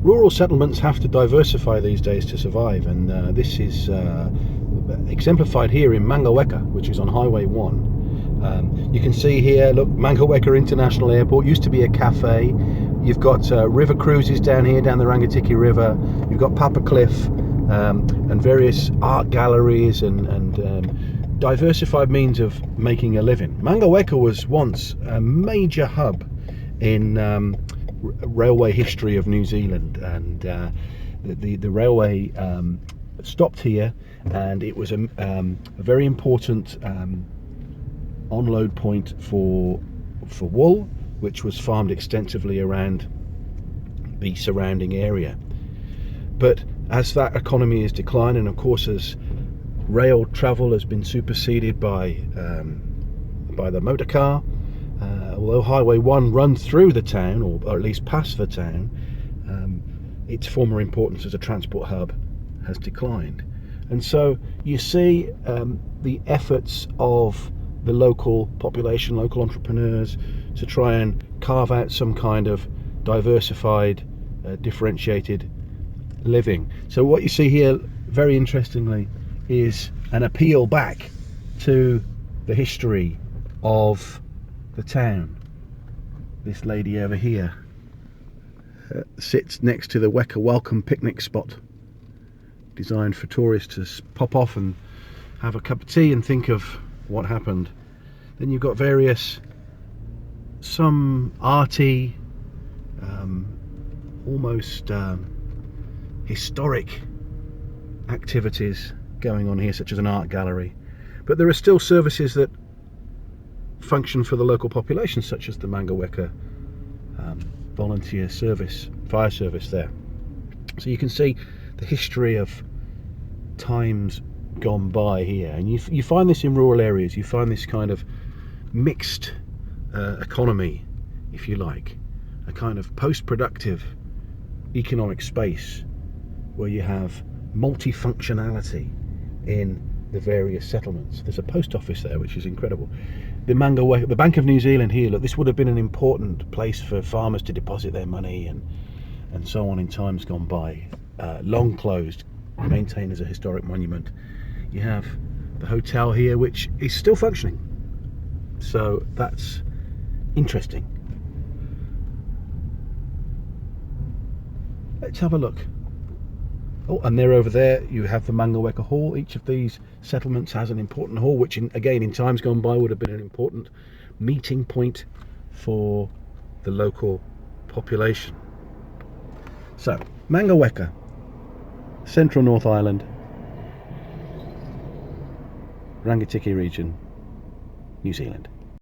rural settlements have to diversify these days to survive, and this is exemplified here in Mangaweka, which is on Highway 1. You can see here, look, Mangaweka International Airport used to be a cafe. You've got river cruises down here, down the Rangatiki River. You've got Papa Cliff and various art galleries and diversified means of making a living. Mangaweka was once a major hub in railway history of New Zealand, and the railway stopped here, and it was a very important onload point for wool, which was farmed extensively around the surrounding area. But as that economy is declining, of course, as rail travel has been superseded by the motor car, although Highway 1 runs through the town, or at least past the town, its former importance as a transport hub has declined. And so you see the efforts of the local population, local entrepreneurs, to try and carve out some kind of diversified, differentiated living. So what you see here, very interestingly, is an appeal back to the history of the town. This lady over here sits next to the Weka Welcome picnic spot, designed for tourists to pop off and have a cup of tea and think of what happened. Then you've got some arty, almost historic activities going on here, such as an art gallery. But there are still services that function for the local population, such as the Mangaweka volunteer service, fire service there. So you can see the history of times gone by here, and you find this in rural areas. You find this kind of mixed economy, if you like, a kind of post-productive economic space where you have multifunctionality in the various settlements. There's a post office there, which is incredible. The Mangaweka, the Bank of New Zealand here, look, this would have been an important place for farmers to deposit their money and so on in times gone by. Long closed, maintained as a historic monument. You have the hotel here, which is still functioning, so that's interesting. Let's have a look. Oh, and there over there you have the Mangaweka Hall. Each of these settlements has an important hall, which again in times gone by would have been an important meeting point for the local population. So Mangaweka, Central North Island, Rangatiki region, New Zealand.